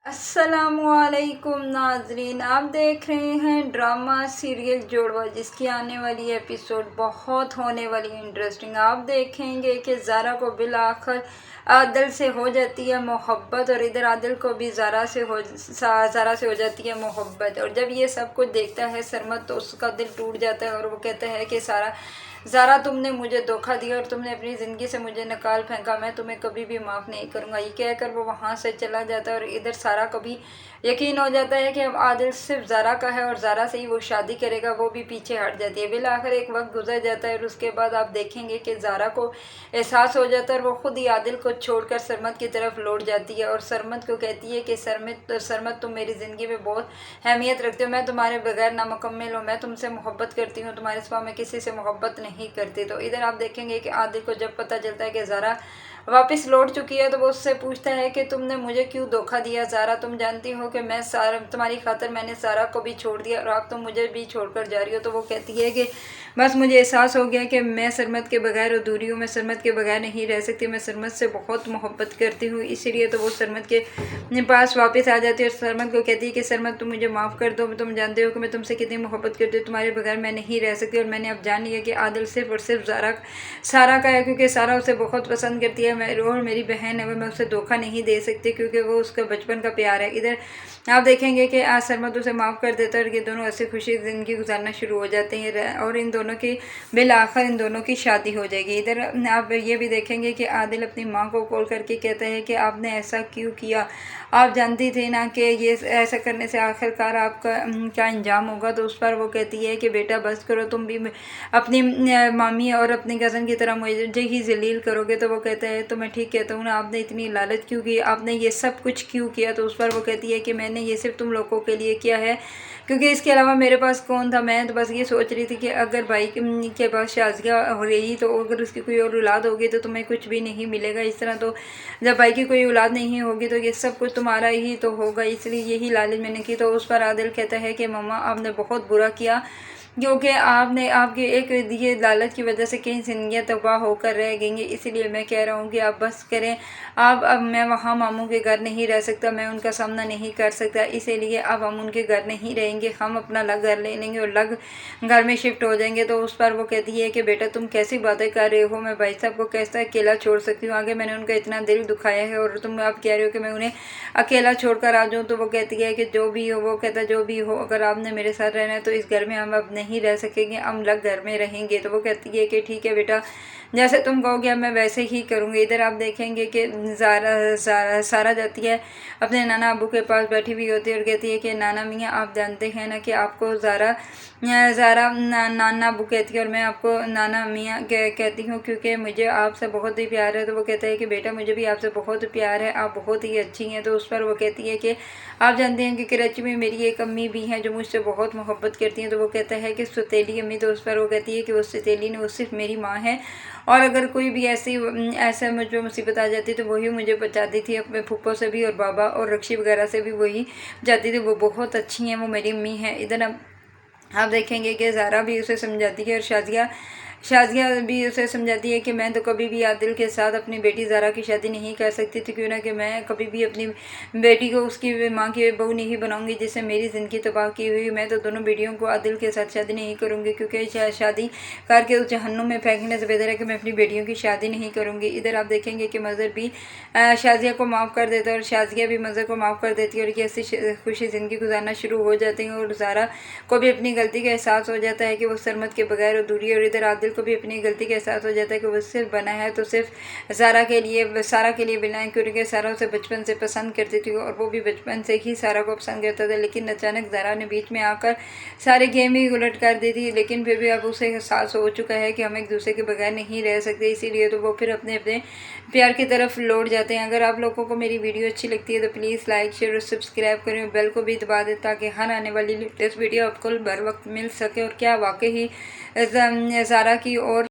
अस्सलाम वालेकुम नाजरीन, आप देख रहे हैं ड्रामा सीरियल जोड़वा, जिसकी आने वाली एपिसोड बहुत होने वाली इंटरेस्टिंग। आप देखेंगे कि ज़ारा को बिलाखिर आदिल से हो जाती है मोहब्बत, और इधर आदिल को भी ज़ारा से हो जाती है मोहब्बत। और जब ये सब कुछ देखता है सरमद, तो उसका दिल टूट जाता है और वो कहता है कि ज़ारा तुमने मुझे धोखा दिया और तुमने अपनी ज़िंदगी से मुझे निकाल फेंका, मैं तुम्हें कभी भी माफ़ नहीं करूँगा। ये कहकर वो वहाँ से चला जाता है। और इधर सारा कभी यकीन हो जाता है कि अब आदिल सिर्फ ज़ारा का है और ज़ारा से ही वो शादी करेगा, वो भी पीछे हट जाती है। बिलाखिर एक वक्त गुजर जाता है और उसके बाद आप देखेंगे कि ज़ारा को एहसास हो जाता है और वो खुद ही आदिल को छोड़कर सरमद की तरफ लौट जाती है और सरमद को कहती है कि सरमद तुम मेरी ज़िंदगी में बहुत अहमियत रखते हो, मैं तुम्हारे बगैर नामुकम्मल हूँ, मैं तुमसे मोहब्बत करती हूँ, तुम्हारे सिवा मैं किसी से मोहब्बत नहीं करती। तो इधर आप देखेंगे कि आदिल को जब पता चलता है कि ज़ारा वापस लौट चुकी है, तो वो उससे पूछता है कि तुमने मुझे क्यों धोखा दिया ज़ारा, तुम जानती हो कि मैं तुम्हारी खातिर मैंने ज़ारा को भी छोड़ दिया और आप तो मुझे भी छोड़कर जा रही हो। तो वो कहती है कि बस मुझे एहसास हो गया कि मैं सरमद के बगैर अधूरी हूँ, मैं सरमद के बगैर नहीं रह सकती, मैं सरमद से बहुत मोहब्बत करती हूँ, इसीलिए तो वो सरमद के पास वापस आ जाती है और सरमद को कहती है कि सरमद तुम मुझे माफ़ कर दो, तुम जानते हो कि मैं तुमसे कितनी मोहब्बत करती हूँ, तुम्हारे बगैर मैं नहीं रह सकती। और मैंने अब जान लिया कि आदिल सिर्फ और सिर्फ सारा का है, क्योंकि सारा उसे बहुत पसंद करती है, और मेरी बहन है, मैं उसे धोखा नहीं दे सकती क्योंकि वो उसका बचपन का प्यार है। इधर आप देखेंगे कि आज सरमद उसे माफ़ कर देता है और ये दोनों ऐसे खुशी ज़िंदगी गुजारना शुरू हो जाते हैं और इन दोनों की बिलाखिर इन दोनों की शादी हो जाएगी। इधर आप ये भी देखेंगे कि आदिल अपनी माँ को कॉल करके कहता है कि आपने ऐसा क्यों किया, आप जानती थी ना कि ये ऐसा करने से आखिरकार आपका क्या अंजाम होगा। तो उस पर वो कहती है कि बेटा बस करो, तुम भी अपनी मामी और अपनी कज़न की तरह मुझे ही जलील करोगे। तो वो कहता है तो मैं ठीक कहता हूँ ना, आपने इतनी लालच क्यों की, आपने ये सब कुछ क्यों किया। तो उस पर वो कहती है कि मैंने ये सिर्फ तुम लोगों के लिए किया है, क्योंकि इसके अलावा मेरे पास कौन था। मैं तो बस ये सोच रही थी कि अगर भाई के पास शादियाँ हो रही, तो अगर उसकी कोई और औलाद होगी तो तुम्हें कुछ भी नहीं मिलेगा। इस तरह तो जब भाई की कोई औलाद नहीं होगी तो ये सब कुछ तुम्हारा ही तो होगा, इसलिए यही लालच मैंने की। तो उस पर आदिल कहता है कि मम्मा आपने बहुत बुरा किया, क्योंकि आपने आपके एक ये लालच की वजह से कई जिंदगियाँ तबाह होकर रह गई हैं। इसीलिए मैं कह रहा हूँ कि आप बस करें। अब मैं वहाँ मामू के घर नहीं रह सकता, मैं उनका सामना नहीं कर सकता, इसीलिए अब हम उनके घर नहीं रहेंगे, हम अपना अलग घर ले लेंगे और अलग घर में शिफ्ट हो जाएंगे। तो उस पर वो कहती है कि बेटा तुम कैसी बातें कर रहे हो, मैं भाई साहब को कैसे अकेला छोड़ सकती हूँ, आगे मैंने उनका इतना दिल दुखाया है और तुम आप कह रहे हो कि मैं उन्हें अकेला छोड़कर आ जाऊँ। तो वो कहती है कि जो भी हो, वो कहता जो भी हो, अगर आपने मेरे साथ रहना है तो इस घर में हम अब नहीं रह सकेंगे, हम अलग घर में रहेंगे। तो वो कहती है कि ठीक है बेटा, जैसे तुम कहोगे मैं वैसे ही करूँगी। इधर आप देखेंगे कि सारा जाती है अपने नाना अबू के पास, बैठी हुई होती है और कहती है कि नाना मियाँ आप जानते हैं ना कि आपको ज़ारा नाना अबू कहती है और मैं आपको नाना मियाँ कहती हूँ क्योंकि मुझे आपसे बहुत ही प्यार है। तो वो कहता है कि बेटा मुझे भी आपसे बहुत प्यार है, आप बहुत ही अच्छी हैं। तो उस पर वो कहती है कि आप जानते हैं कि कराची में मेरी एक अम्मी भी हैं जो मुझसे बहुत मोहब्बत करती हैं। तो वो कहता है कि सतीली अम्मी। तो उस पर वो कहती है कि वो सतीली नहीं, वो सिर्फ मेरी माँ है, और अगर कोई भी ऐसा मुझ पर मुसीबत आ जाती तो वही मुझे बचाती थी, अपने फूफो से भी और बाबा और रक्षी वगैरह से भी वही जाती थी, वो बहुत अच्छी हैं, वो मेरी अम्मी हैं। इधर आप देखेंगे कि ज़ारा भी उसे समझाती है और शाजिया भी उसे समझाती है कि मैं तो कभी भी आदिल के साथ अपनी बेटी ज़ारा की शादी नहीं कर सकती थी, क्यों ना कि मैं कभी भी अपनी बेटी को उसकी माँ की बहू नहीं बनाऊंगी जिससे मेरी ज़िंदगी तबाह की हुई। मैं तो दोनों बेटियों को आदिल के साथ शादी नहीं करूँगी, क्योंकि शादी करके उस जहन्नुम में फेंकने से बेहतर है कि मैं अपनी बेटियों की शादी नहीं करूँगी। इधर आप देखेंगे कि मज़हर भी शाजिया को माफ़ कर देता है और शाजिया भी मज़हर को माफ़ कर देती है और ये ऐसी खुशी ज़िंदगी गुजारना शुरू हो जाती हैं। और ज़ारा को भी अपनी गलती का एहसास हो जाता है कि वो सरमद के बगैर अधूरी है, और इधर आदिल को भी अपनी गलती का एहसास हो जाता है कि वो सिर्फ बना है तो सिर्फ सारा के लिए बना है, क्योंकि सारा उसे बचपन से पसंद करती थी और वो भी बचपन से ही सारा को पसंद करता था। लेकिन अचानक ज़ारा ने बीच में आकर सारे गेम ही उलट कर दी थी, लेकिन फिर भी अब उसे एहसास हो चुका है कि हम एक दूसरे के बगैर नहीं रह सकते, इसीलिए तो वो फिर अपने प्यार की तरफ लौट जाते हैं। अगर आप लोगों को मेरी वीडियो अच्छी लगती है तो प्लीज़ लाइक शेयर और सब्सक्राइब करें, बेल को भी दबा दें ताकि हर आने वाली लेटेस्ट वीडियो आपको बर वक्त मिल सके। और क्या वाकई ही ज़ारा की और